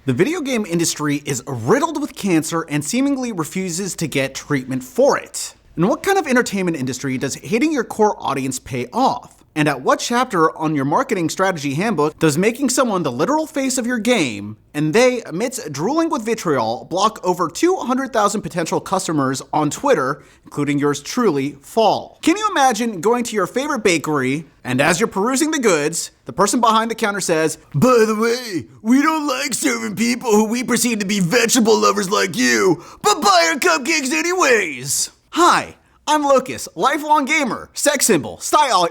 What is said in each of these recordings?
The video game industry is riddled with cancer and seemingly refuses to get treatment for it. In what kind of entertainment industry does hating your core audience pay off? And at what chapter on your marketing strategy handbook does making someone the literal face of your game, and they, amidst drooling with vitriol, block over 200,000 potential customers on Twitter, including yours truly, fall? Can you imagine going to your favorite bakery, and as you're perusing the goods, the person behind the counter says, "By the way, we don't like serving people who we perceive to be vegetable lovers like you, but buy our cupcakes anyways." Hi, I'm Lucas, lifelong gamer, sex symbol, style.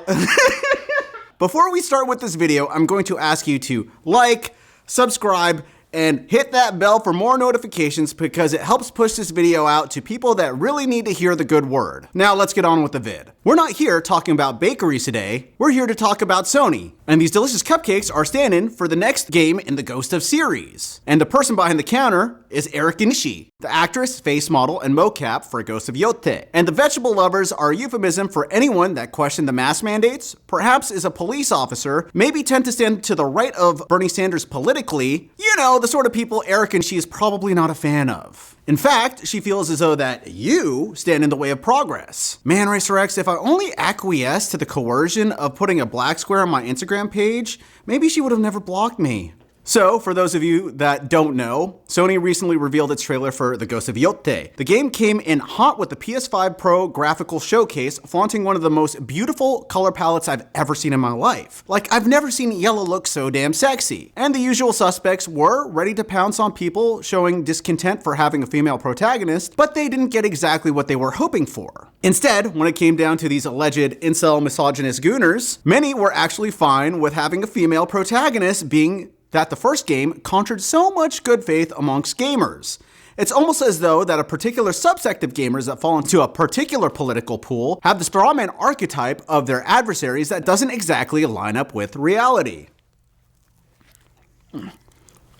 Before we start with this video, I'm going to ask you to like, subscribe, and hit that bell for more notifications because it helps push this video out to people that really need to hear the good word. Now let's get on with the vid. We're not here talking about bakeries today, we're here to talk about Sony. And these delicious cupcakes are stand-in for the next game in the Ghost of series. And the person behind the counter is Erika Nishi, the actress, face model, and mocap for Ghost of Yotei. And the vegetable lovers are a euphemism for anyone that questioned the mask mandates, perhaps is a police officer, maybe tend to stand to the right of Bernie Sanders politically, you know, the sort of people Erika Nishi is probably not a fan of. In fact, she feels as though that you stand in the way of progress. Man, Racer X, if I only acquiesced to the coercion of putting a black square on my Instagram page, maybe she would have never blocked me. So, for those of you that don't know, Sony recently revealed its trailer for The Ghost of Yotei. The game came in hot with the PS5 Pro graphical showcase, flaunting one of the most beautiful color palettes I've ever seen in my life. Like, I've never seen yellow look so damn sexy. And the usual suspects were ready to pounce on people showing discontent for having a female protagonist, but they didn't get exactly what they were hoping for. Instead, when it came down to these alleged incel misogynist gooners, many were actually fine with having a female protagonist, being that the first game conjured so much good faith amongst gamers. It's almost as though that a particular subsect of gamers that fall into a particular political pool have the strawman archetype of their adversaries that doesn't exactly line up with reality.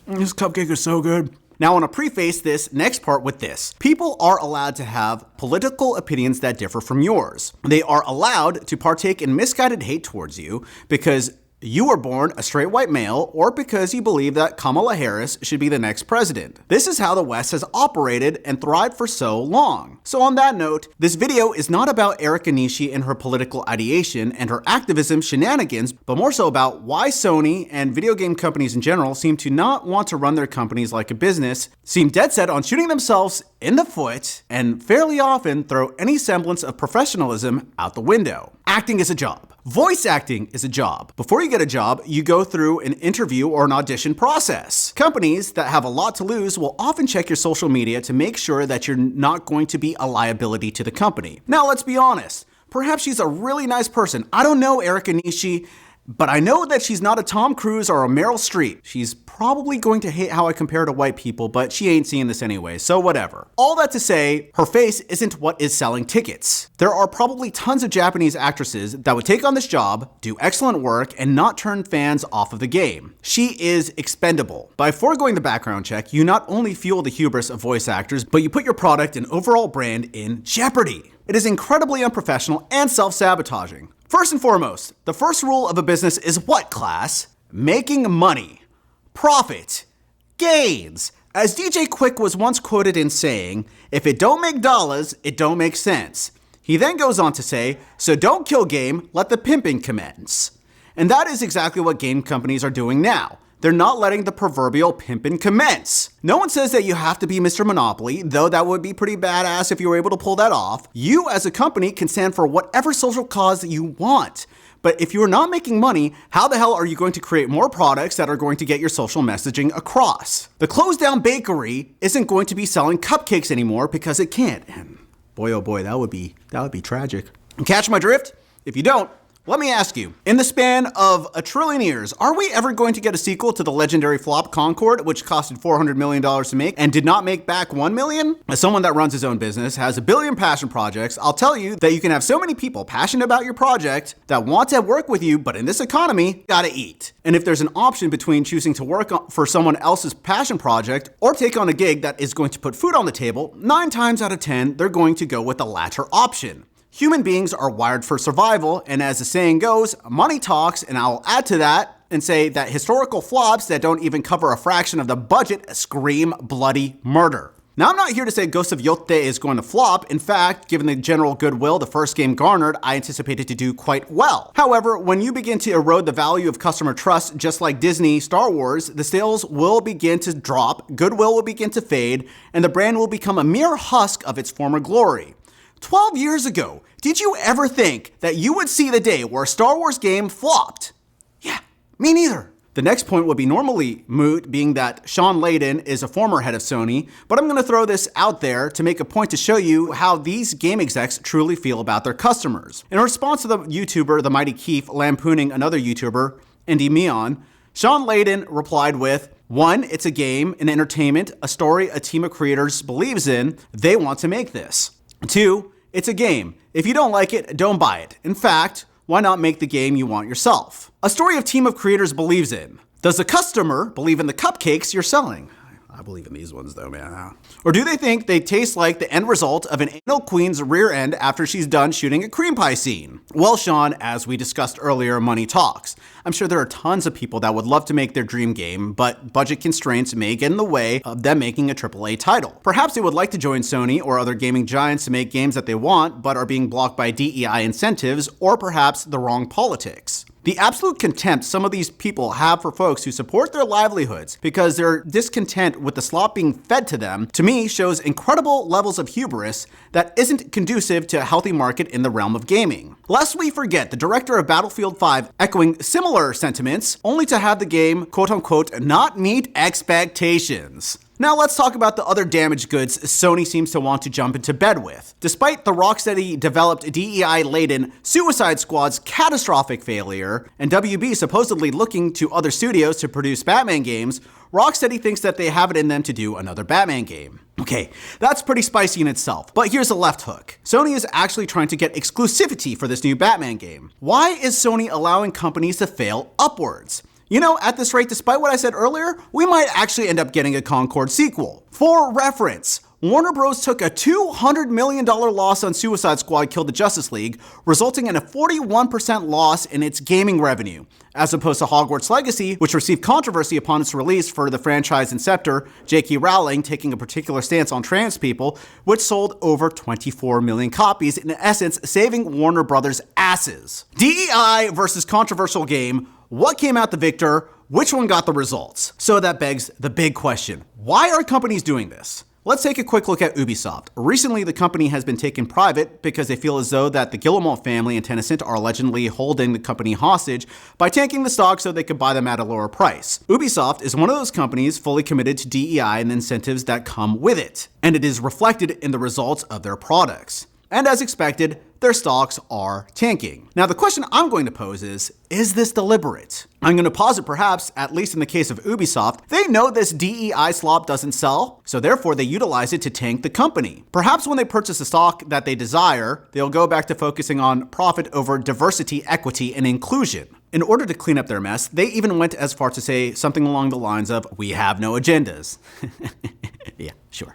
This cupcake is so good. Now I want to preface this next part with this. People are allowed to have political opinions that differ from yours. They are allowed to partake in misguided hate towards you because you were born a straight white male, or because you believe that Kamala Harris should be the next president. This is how the West has operated and thrived for so long. So on that note, this video is not about Erika Nishi and her political ideation and her activism shenanigans, but more so about why Sony and video game companies in general seem to not want to run their companies like a business, seem dead set on shooting themselves in the foot, and fairly often throw any semblance of professionalism out the window. Acting is a job. Voice acting is a job. Before you get a job, you go through an interview or an audition process. Companies that have a lot to lose will often check your social media to make sure that you're not going to be a liability to the company. Now, let's be honest. Perhaps she's a really nice person. I don't know Erika Nishi, but I know that she's not a Tom Cruise or a Meryl Streep. She's probably going to hate how I compare to white people, but she ain't seeing this anyway, so whatever. All that to say, her face isn't what is selling tickets. There are probably tons of Japanese actresses that would take on this job, do excellent work, and not turn fans off of the game. She is expendable. By foregoing the background check, you not only fuel the hubris of voice actors, but you put your product and overall brand in jeopardy. It is incredibly unprofessional and self-sabotaging. First and foremost, the first rule of a business is what, class? Making money. Profit. Gains. As DJ Quick was once quoted in saying, "If it don't make dollars, it don't make sense." He then goes on to say, "So don't kill game, let the pimping commence." And that is exactly what game companies are doing now. They're not letting the proverbial pimpin' commence. No one says that you have to be Mr. Monopoly, though that would be pretty badass if you were able to pull that off. You as a company can stand for whatever social cause that you want. But if you're not making money, how the hell are you going to create more products that are going to get your social messaging across? The closed down bakery isn't going to be selling cupcakes anymore because it can't. And boy, oh boy, that would be tragic. Catch my drift? If you don't, let me ask you, in the span of a trillion years, are we ever going to get a sequel to the legendary flop Concorde, which costed $400 million to make and did not make back $1 million? As someone that runs his own business, has a billion passion projects, I'll tell you that you can have so many people passionate about your project that want to work with you, but in this economy, gotta eat. And if there's an option between choosing to work for someone else's passion project or take on a gig that is going to put food on the table, 9 times out of 10, they're going to go with the latter option. Human beings are wired for survival, and as the saying goes, money talks, and I'll add to that, and say that historical flops that don't even cover a fraction of the budget scream bloody murder. Now, I'm not here to say Ghost of Yotei is going to flop. In fact, given the general goodwill the first game garnered, I anticipate it to do quite well. However, when you begin to erode the value of customer trust, just like Disney Star Wars, the sales will begin to drop, goodwill will begin to fade, and the brand will become a mere husk of its former glory. 12 years ago, did you ever think that you would see the day where a Star Wars game flopped? Yeah, me neither. The next point would be normally moot, being that Shawn Layden is a former head of Sony, but I'm going to throw this out there to make a point to show you how these game execs truly feel about their customers. In response to the YouTuber, the Mighty Keef, lampooning another YouTuber, Indy Meon, Shawn Layden replied with, 1, it's a game, an entertainment, a story a team of creators believes in, they want to make this. 2, it's a game. If you don't like it, don't buy it. In fact, why not make the game you want yourself? A story a team of creators believes in. Does the customer believe in the cupcakes you're selling? I believe in these ones though, man. Or do they think they taste like the end result of an anal queen's rear end after she's done shooting a cream pie scene? Well, Shawn, as we discussed earlier, money talks. I'm sure there are tons of people that would love to make their dream game, but budget constraints may get in the way of them making a AAA title. Perhaps they would like to join Sony or other gaming giants to make games that they want, but are being blocked by DEI incentives, or perhaps the wrong politics. The absolute contempt some of these people have for folks who support their livelihoods because they're discontent with the slop being fed to them, to me, shows incredible levels of hubris that isn't conducive to a healthy market in the realm of gaming. Lest we forget, the director of Battlefield 5 echoing similar sentiments, only to have the game, quote-unquote, not meet expectations. Now let's talk about the other damaged goods Sony seems to want to jump into bed with. Despite the Rocksteady-developed DEI-laden Suicide Squad's catastrophic failure, and WB supposedly looking to other studios to produce Batman games, Rocksteady thinks that they have it in them to do another Batman game. Okay, that's pretty spicy in itself, but here's a left hook. Sony is actually trying to get exclusivity for this new Batman game. Why is Sony allowing companies to fail upwards? You know, at this rate, despite what I said earlier, we might actually end up getting a Concord sequel. For reference, Warner Bros. Took a $200 million loss on Suicide Squad Kill the Justice League, resulting in a 41% loss in its gaming revenue, as opposed to Hogwarts Legacy, which received controversy upon its release for the franchise inceptor, J.K. Rowling, taking a particular stance on trans people, which sold over 24 million copies, in essence saving Warner Brothers' asses. DEI versus controversial game. What came out the victor? Which one got the results? So that begs the big question. Why are companies doing this? Let's take a quick look at Ubisoft. Recently, the company has been taken private because they feel as though that the Guillemot family and Tencent are allegedly holding the company hostage by tanking the stock so they could buy them at a lower price. Ubisoft is one of those companies fully committed to DEI and the incentives that come with it, and it is reflected in the results of their products. And as expected, their stocks are tanking. Now, the question I'm going to pose is this deliberate? I'm going to posit perhaps, at least in the case of Ubisoft, they know this DEI slop doesn't sell, so therefore they utilize it to tank the company. Perhaps when they purchase a stock that they desire, they'll go back to focusing on profit over diversity, equity, and inclusion. In order to clean up their mess, they even went as far to say something along the lines of, "We have no agendas." Yeah, sure.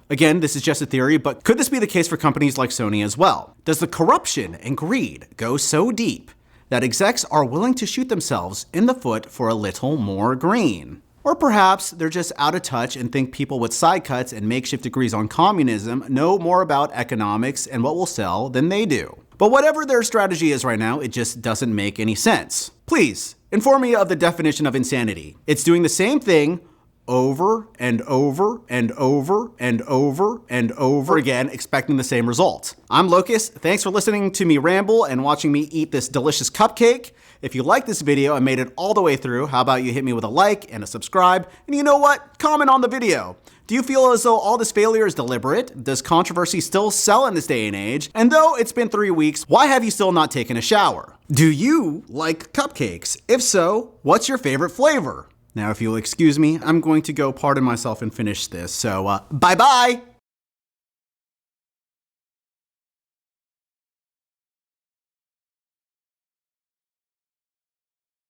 Again, this is just a theory, but could this be the case for companies like Sony as well? Does the corruption and greed go so deep that execs are willing to shoot themselves in the foot for a little more green? Or perhaps they're just out of touch and think people with side cuts and makeshift degrees on communism know more about economics and what will sell than they do. But whatever their strategy is right now, it just doesn't make any sense. Please, inform me of the definition of insanity. It's doing the same thing over and over and over and over and over again, expecting the same results. I'm Locust. Thanks for listening to me ramble and watching me eat this delicious cupcake. If you like this video and made it all the way through, how about you hit me with a like and a subscribe? And you know what? Comment on the video. Do you feel as though all this failure is deliberate? Does controversy still sell in this day and age? And though it's been 3 weeks, why have you still not taken a shower? Do you like cupcakes? If so, what's your favorite flavor? Now, if you'll excuse me, I'm going to go pardon myself and finish this. So, bye-bye!